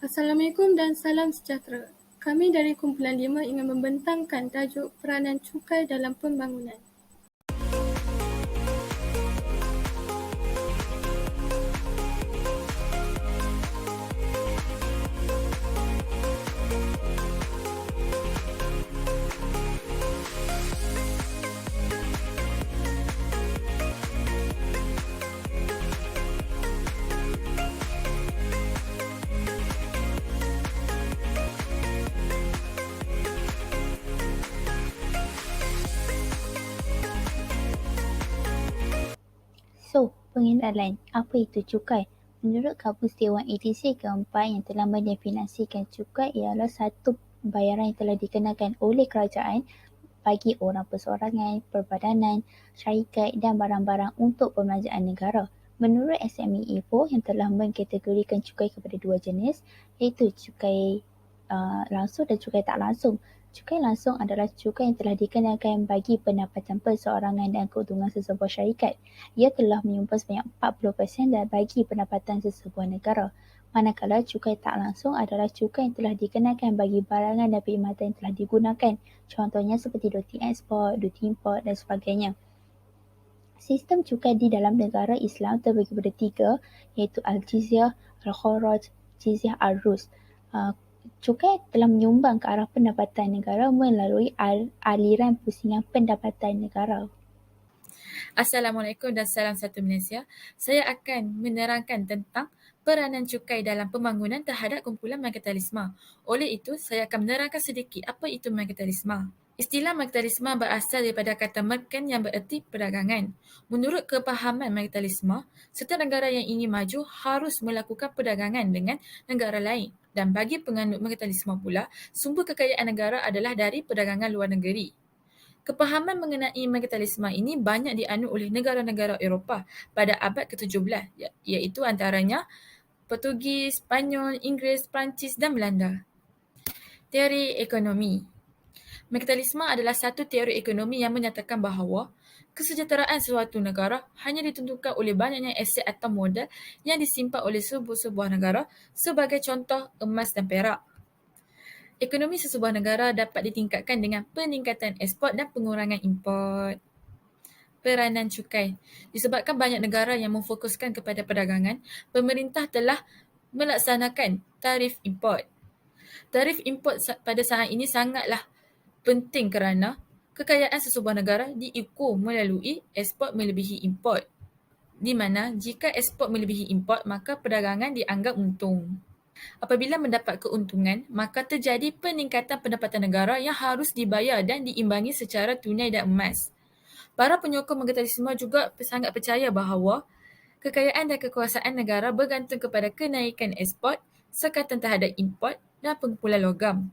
Assalamualaikum dan salam sejahtera. Kami dari Kumpulan 5 ingin membentangkan tajuk peranan cukai dalam pembangunan. So, pengenalan, apa itu cukai? Menurut Kamus Dewan Edisi keempat yang telah mendefinisikan cukai ialah satu bayaran yang telah dikenakan oleh kerajaan bagi orang perseorangan, perbadanan, syarikat dan barang-barang untuk pembelanjaan negara. Menurut SME Info yang telah mengkategorikan cukai kepada dua jenis, iaitu cukai langsung dan cukai tak langsung. Cukai langsung adalah cukai yang telah dikenakan bagi pendapatan perseorangan dan keuntungan sesebuah syarikat. Ia telah menyumbang sebanyak 40% bagi pendapatan sesebuah negara. Manakala cukai tak langsung adalah cukai yang telah dikenakan bagi barangan dan perkhidmatan yang telah digunakan. Contohnya seperti duty ekspor, duty import dan sebagainya. Sistem cukai di dalam negara Islam terbagi kepada tiga, iaitu Al-Jizyah, Al-Kharaj, Jizyah Al-Rus. Cukai telah menyumbang ke arah pendapatan negara melalui aliran pusingan pendapatan negara. Assalamualaikum dan salam satu Malaysia. Saya akan menerangkan tentang peranan cukai dalam pembangunan terhadap kumpulan merkantilisme. Oleh itu, saya akan menerangkan sedikit apa itu merkantilisme. Istilah merkantilisme berasal daripada kata merkan yang bererti perdagangan. Menurut kepahaman merkantilisme, setiap negara yang ingin maju harus melakukan perdagangan dengan negara lain. Dan bagi penganut merkantilisme pula, sumber kekayaan negara adalah dari perdagangan luar negeri. Kepahaman mengenai merkantilisme ini banyak dianut oleh negara-negara Eropah pada abad ke-17, iaitu antaranya Portugis, Spanyol, Inggeris, Perancis dan Belanda. Teori ekonomi. Merkantilisme adalah satu teori ekonomi yang menyatakan bahawa kesejahteraan suatu negara hanya ditentukan oleh banyaknya aset atau modal yang disimpan oleh sebuah negara, sebagai contoh emas dan perak. Ekonomi sesebuah negara dapat ditingkatkan dengan peningkatan ekspor dan pengurangan import. Peranan cukai. Disebabkan banyak negara yang memfokuskan kepada perdagangan, pemerintah telah melaksanakan tarif import. Tarif import pada saat ini sangatlah penting kerana kekayaan sesebuah negara diukur melalui ekspor melebihi import. Di mana jika ekspor melebihi import, maka perdagangan dianggap untung. Apabila mendapat keuntungan, maka terjadi peningkatan pendapatan negara yang harus dibayar dan diimbangi secara tunai dan emas. Para penyokong merkantilisme juga sangat percaya bahawa kekayaan dan kekuasaan negara bergantung kepada kenaikan ekspor, sekatan terhadap import dan pengumpulan logam.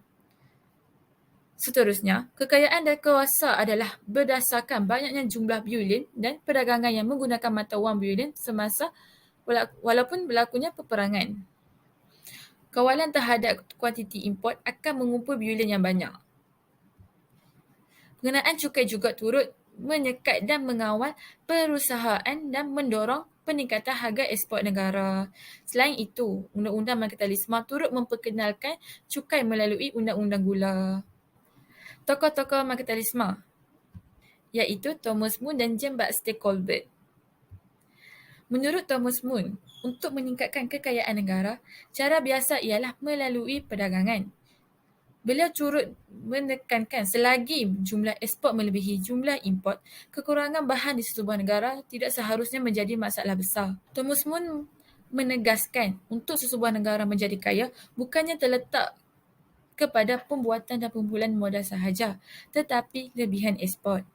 Seterusnya, kekayaan dan kuasa adalah berdasarkan banyaknya jumlah bullion dan perdagangan yang menggunakan mata wang bullion semasa walaupun berlakunya peperangan. Kawalan terhadap kuantiti import akan mengumpul bullion yang banyak. Pengenaan cukai juga turut menyekat dan mengawal perusahaan dan mendorong peningkatan harga ekspor negara. Selain itu, Undang-Undang Merkantilisme turut memperkenalkan cukai melalui Undang-Undang Gula. Tokoh-tokoh merkantilisme iaitu Thomas Moon dan James Baxter Colbert. Menurut Thomas Moon, untuk meningkatkan kekayaan negara, cara biasa ialah melalui perdagangan. Beliau turut menekankan selagi jumlah ekspor melebihi jumlah import, kekurangan bahan di sesebuah negara tidak seharusnya menjadi masalah besar. Thomas Moon menegaskan untuk sesebuah negara menjadi kaya bukannya terletak kepada pembuatan dan pengumpulan modal sahaja, tetapi lebihan ekspor.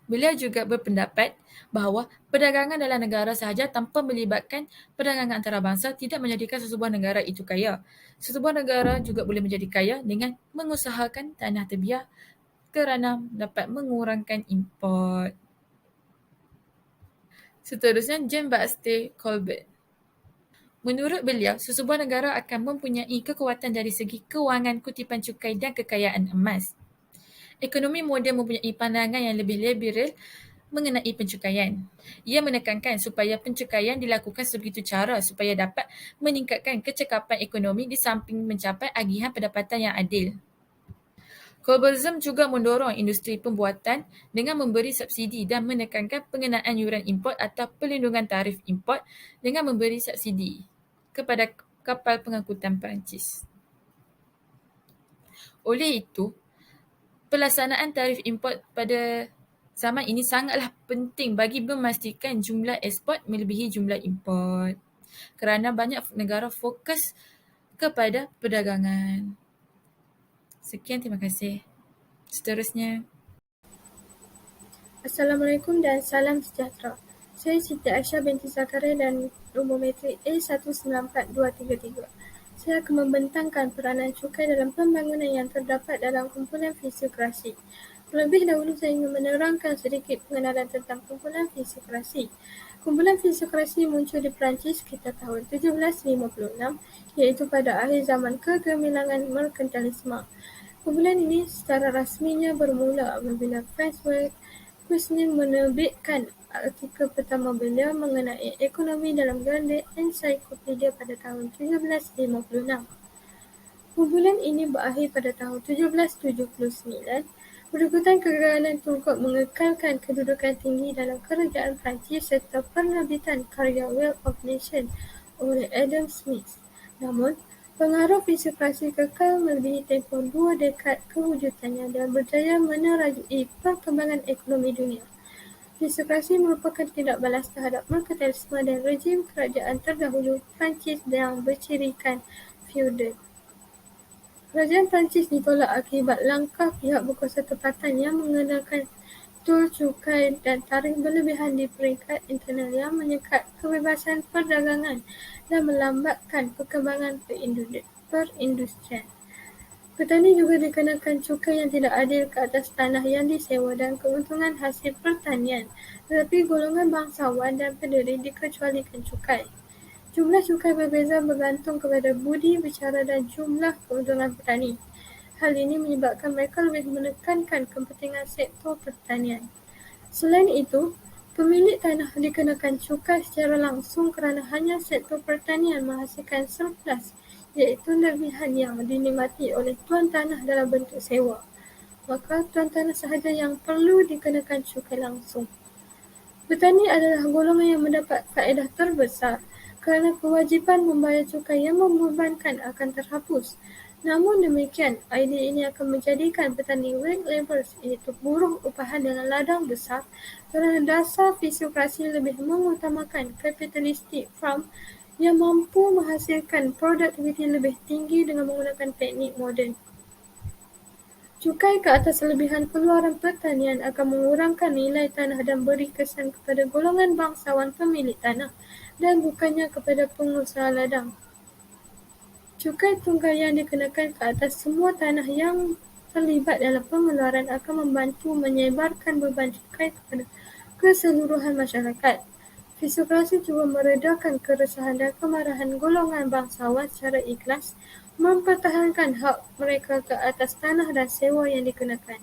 Beliau juga berpendapat bahawa perdagangan dalam negara sahaja tanpa melibatkan perdagangan antarabangsa tidak menjadikan sesebuah negara itu kaya. Sesebuah negara juga boleh menjadi kaya dengan mengusahakan tanah terbiar kerana dapat mengurangkan import. Seterusnya, James Baxter Colbert. Menurut beliau, sesebuah negara akan mempunyai kekuatan dari segi kewangan, kutipan cukai dan kekayaan emas. Ekonomi moden mempunyai pandangan yang lebih liberal mengenai pencukaian. Ia menekankan supaya pencukaian dilakukan sebegitu cara supaya dapat meningkatkan kecekapan ekonomi di samping mencapai agihan pendapatan yang adil. Globalism juga mendorong industri pembuatan dengan memberi subsidi dan menekankan pengenaan yuran import atau pelindungan tarif import dengan memberi subsidi kepada kapal pengangkutan Perancis. Oleh itu, pelaksanaan tarif import pada zaman ini sangatlah penting bagi memastikan jumlah ekspor melebihi jumlah import kerana banyak negara fokus kepada perdagangan. Sekian, terima kasih. Seterusnya. Assalamualaikum dan salam sejahtera. Saya Siti Aisyah binti Zakaria dan nombor metrik A194-233. Saya akan membentangkan peranan cukai dalam pembangunan yang terdapat dalam kumpulan fisiokrasi. Terlebih dahulu saya ingin menerangkan sedikit pengenalan tentang kumpulan fisiokrasi. Kumpulan fisiokrasi muncul di Perancis sekitar tahun 1756, iaitu pada akhir zaman kegemilangan merkantilisme. Kumpulan ini secara rasminya bermula apabila François Kusnin menerbitkan artikel pertama beliau mengenai ekonomi dalam Grande Encyclopedia pada tahun 1756. Kumpulan ini berakhir pada tahun 1779. Berikutan kegagalan Tunggak mengekalkan kedudukan tinggi dalam kerajaan Perancis serta penerbitan karya Wealth of Nations oleh Adam Smith. Namun, pengaruh fisiokrasi kekal melebihi tempoh 2 dekad kewujudannya dan berjaya menerajui perkembangan ekonomi dunia. Fisiokrasi merupakan tindak balas terhadap merkantilisme dan rejim kerajaan terdahulu Perancis yang bercirikan feudal. Kerajaan Perancis ditolak akibat langkah pihak berkuasa tempatan yang mengenakan tol cukai dan tarikh berlebihan di peringkat internal yang menyekat kebebasan perdagangan dan melambatkan perkembangan perindustrian. Petani juga dikenakan cukai yang tidak adil ke atas tanah yang disewa dan keuntungan hasil pertanian, tetapi golongan bangsawan dan penduduk dikecualikan cukai. Jumlah cukai berbeza bergantung kepada budi bicara dan jumlah keuntungan petani. Hal ini menyebabkan mereka lebih menekankan kepentingan sektor pertanian. Selain itu, pemilik tanah dikenakan cukai secara langsung kerana hanya sektor pertanian menghasilkan surplus, iaitu lebihan yang dinikmati oleh tuan tanah dalam bentuk sewa. Maka tuan tanah sahaja yang perlu dikenakan cukai langsung. Petani adalah golongan yang mendapat faedah terbesar kerana kewajipan membayar cukai yang membebankan akan terhapus. Namun demikian, idea ini akan menjadikan petani wage laborers, iaitu buruh upahan dengan ladang besar, kerana dasar fisiokrasi lebih mengutamakan kapitalistik farm yang mampu menghasilkan produktiviti lebih tinggi dengan menggunakan teknik moden. Cukai ke atas lebihan pengeluaran pertanian akan mengurangkan nilai tanah dan beri kesan kepada golongan bangsawan pemilik tanah dan bukannya kepada pengusaha ladang. Cukai tunggal yang dikenakan ke atas semua tanah yang terlibat dalam pengeluaran akan membantu menyebarkan beban cukai kepada keseluruhan masyarakat. Fisiokrasi juga meredakan keresahan dan kemarahan golongan bangsawan secara ikhlas mempertahankan hak mereka ke atas tanah dan sewa yang dikenakan.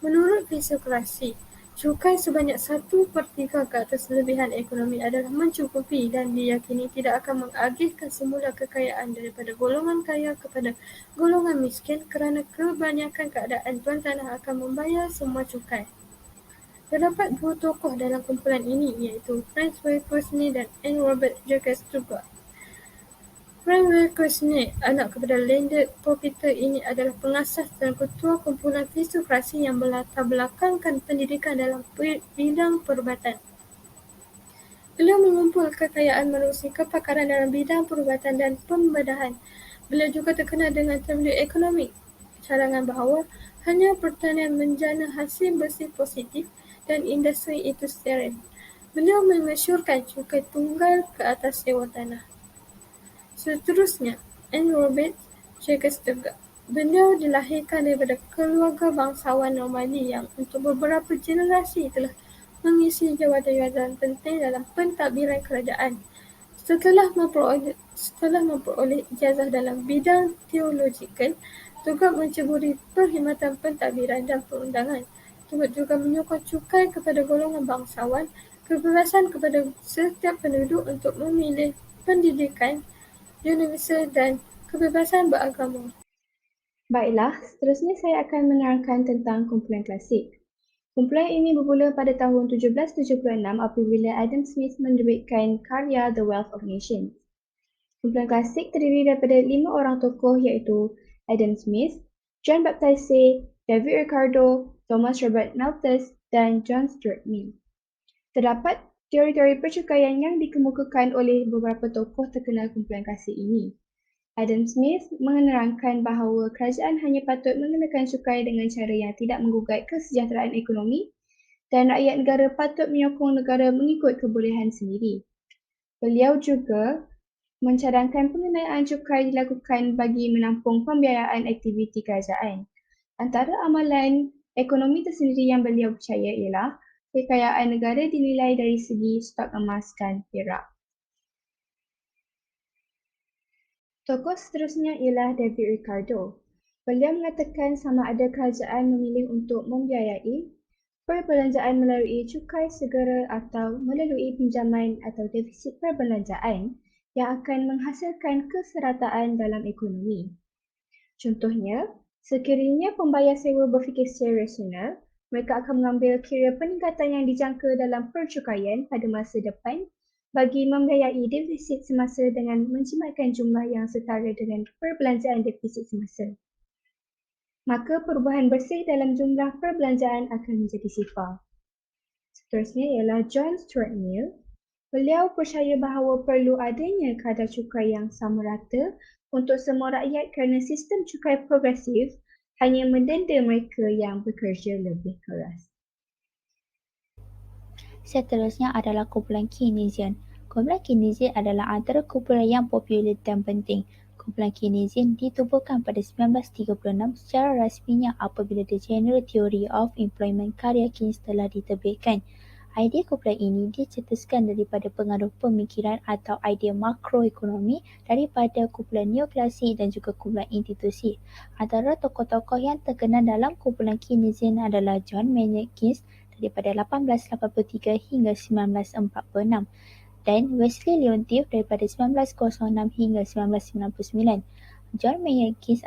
Menurut fisiokrasi, cukai sebanyak 1/3 ke atas lebihan ekonomi adalah mencukupi dan diyakini tidak akan mengagihkan semula kekayaan daripada golongan kaya kepada golongan miskin kerana kebanyakan keadaan tuan tanah akan membayar semua cukai. Terdapat dua tokoh dalam kumpulan ini iaitu François Kusnin dan Anne Robert Jacques Turgot. François Kusnin, anak kepada landed proprietor ini adalah pengasas dan ketua kumpulan fisiokrasi yang berlatar belakangkan pendidikan dalam bidang perubatan. Beliau mengumpul kekayaan menerusi kepakaran dalam bidang perubatan dan pembedahan. Beliau juga terkenal dengan teori ekonomi, cadangan bahawa hanya pertanian menjana hasil bersih positif dan industri itu steril. Beliau memasyurkan cukai tunggal ke atas sewa tanah. Seterusnya, Anne Robert Jacques Turgot. Beliau dilahirkan daripada keluarga bangsawan Normandi yang untuk beberapa generasi telah mengisi jawatan-jawatan penting dalam pentadbiran kerajaan. Setelah memperoleh ijazah dalam bidang teologikal, Turgot menceburi perkhidmatan pentadbiran dan perundangan. turut juga menyokong cukai kepada golongan bangsawan, kebebasan kepada setiap penduduk untuk memilih pendidikan universal dan kebebasan beragama. Baiklah, seterusnya saya akan menerangkan tentang kumpulan klasik. Kumpulan ini bermula pada tahun 1776 apabila Adam Smith menerbitkan karya The Wealth of Nations. Kumpulan klasik terdiri daripada 5 orang tokoh iaitu Adam Smith, John Baptist Say, David Ricardo, Thomas Robert Malthus dan John Stuart Mill. Terdapat teori-teori percukaian yang dikemukakan oleh beberapa tokoh terkenal kumpulan klasik ini. Adam Smith menerangkan bahawa kerajaan hanya patut mengenakan cukai dengan cara yang tidak menggugat kesejahteraan ekonomi dan rakyat negara patut menyokong negara mengikut kebolehan sendiri. Beliau juga mencadangkan pengenaan cukai dilakukan bagi menampung pembiayaan aktiviti kerajaan. Antara amalan ekonomi tersendiri yang beliau percaya ialah kekayaan negara dinilai dari segi stok emas dan perak. Tokoh seterusnya ialah David Ricardo. Beliau mengatakan sama ada kerajaan memilih untuk membiayai perbelanjaan melalui cukai segera atau melalui pinjaman atau defisit perbelanjaan yang akan menghasilkan keserataan dalam ekonomi. Contohnya, sekiranya pembayar sewa berfikir secara rasional, mereka akan mengambil kira peningkatan yang dijangka dalam percukaian pada masa depan bagi membiayai defisit semasa dengan menjimatkan jumlah yang setara dengan perbelanjaan defisit semasa. Maka perubahan bersih dalam jumlah perbelanjaan akan menjadi sifar. Seterusnya ialah John Stuart Mill. Beliau percaya bahawa perlu adanya kadar cukai yang sama rata untuk semua rakyat kerana sistem cukai progresif hanya mendenda mereka yang bekerja lebih keras. Seterusnya adalah kumpulan Keynesian. Kumpulan Keynesian adalah antara kumpulan yang popular dan penting. Kumpulan Keynesian ditubuhkan pada 1936 secara rasminya apabila The General Theory of Employment karya Keynes telah diterbitkan. Idea kumpulan ini dicetuskan daripada pengaruh pemikiran atau idea makroekonomi daripada kumpulan neoklasik dan juga kumpulan institusi. Antara tokoh-tokoh yang terkenal dalam kumpulan Keynesian adalah John Maynard Keynes daripada 1883 hingga 1946 dan Wesley Leontief daripada 1906 hingga 1999. John Maynard Keynes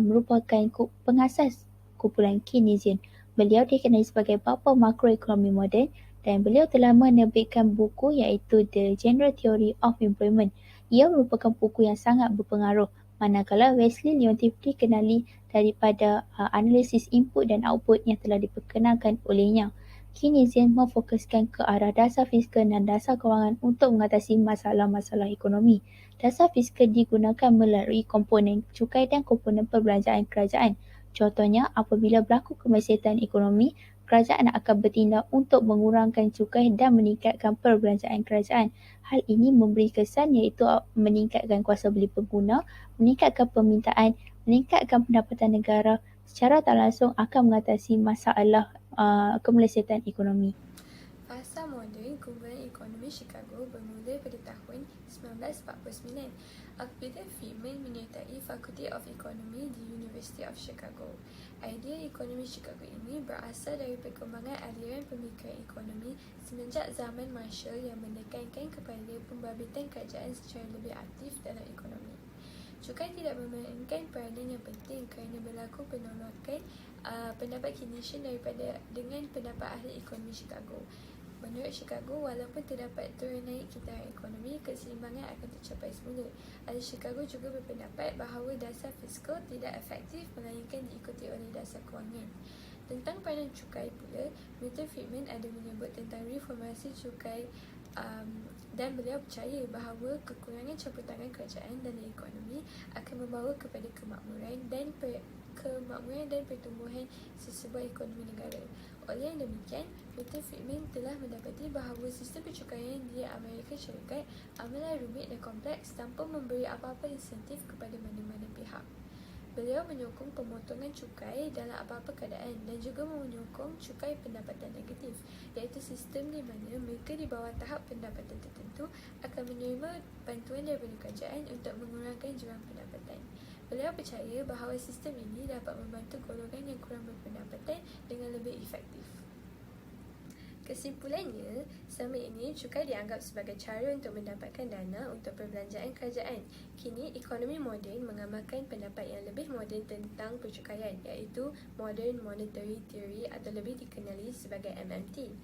merupakan pengasas kumpulan Keynesian. Beliau dikenali sebagai bapa makroekonomi moden dan beliau telah menerbitkan buku iaitu The General Theory of Employment. Ia merupakan buku yang sangat berpengaruh, manakala Wesley Leontief dikenali daripada analisis input dan output yang telah diperkenalkan olehnya. Keynesian memfokuskan ke arah dasar fiskal dan dasar kewangan untuk mengatasi masalah-masalah ekonomi. Dasar fiskal digunakan melalui komponen cukai dan komponen perbelanjaan kerajaan. Contohnya, apabila berlaku kemesyatan ekonomi, kerajaan akan bertindak untuk mengurangkan cukai dan meningkatkan perbelanjaan kerajaan. Hal ini memberi kesan iaitu meningkatkan kuasa beli pengguna, meningkatkan permintaan, meningkatkan pendapatan negara, secara tak langsung akan mengatasi masalah kemesyatan ekonomi. Fasa moden kumpulan ekonomi Chicago bermula pada tahun 1949 apabila Friedman menyertai Faculty of Economy di University of Chicago. Idea ekonomi Chicago ini berasal dari perkembangan aliran pemikiran ekonomi semenjak zaman Marshall yang menekankan kepada pembabitan kerajaan secara lebih aktif dalam ekonomi. Cukai tidak memainkan peranan yang penting kerana berlaku penolakan pendapat Keynesian dengan pendapat ahli ekonomi Chicago. Menurut Chicago, walaupun terdapat turun naik kitaran ekonomi, keseimbangan akan tercapai semula. Ahli Chicago juga berpendapat bahawa dasar fiskal tidak efektif melainkan diikuti oleh dasar kewangan. Tentang peranan cukai pula, Milton Friedman ada menyebut tentang reformasi cukai dan beliau percaya bahawa kekurangan campur tangan kerajaan dalam ekonomi akan membawa kepada kemakmuran dan pertumbuhan sesebuah ekonomi negara. Oleh yang demikian, Milton Friedman telah mendapati bahawa sistem percukaian di Amerika Syarikat amalan rumit dan kompleks tanpa memberi apa-apa insentif kepada mana-mana pihak. Beliau menyokong pemotongan cukai dalam apa-apa keadaan dan juga menyokong cukai pendapatan negatif, iaitu sistem di mana mereka di bawah tahap pendapatan tertentu akan menerima bantuan daripada kerajaan untuk mengurangkan jurang pendapatan. Beliau percaya bahawa sistem ini dapat membantu golongan yang kurang berpendapatan dengan lebih efektif. Kesimpulannya, selama ini cukai dianggap sebagai cara untuk mendapatkan dana untuk perbelanjaan kerajaan. Kini, ekonomi moden mengamalkan pendapat yang lebih moden tentang percukaian, iaitu Modern Monetary Theory atau lebih dikenali sebagai MMT.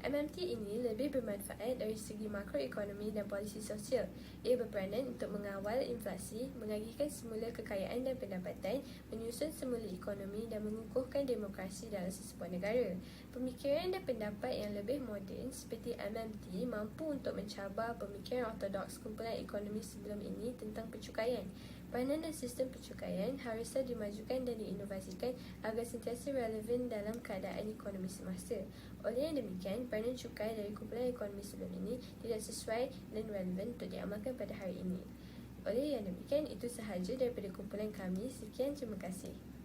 MMT ini lebih bermanfaat dari segi makroekonomi dan polisi sosial. Ia berperanan untuk mengawal inflasi, mengagihkan semula kekayaan dan pendapatan, menyusun semula ekonomi dan mengukuhkan demokrasi dalam sesebuah negara. Pemikiran dan pendapat yang lebih moden seperti MMT mampu untuk mencabar pemikiran ortodoks kumpulan ekonomi sebelum ini tentang percukaian. Peranan dan sistem percukaian haruslah dimajukan dan diinovasikan agar sentiasa relevan dalam keadaan ekonomi semasa. Oleh yang demikian, peranan cukai dari kumpulan ekonomi sebelum ini tidak sesuai dan relevan untuk diamalkan pada hari ini. Oleh yang demikian, itu sahaja daripada kumpulan kami. Sekian, terima kasih.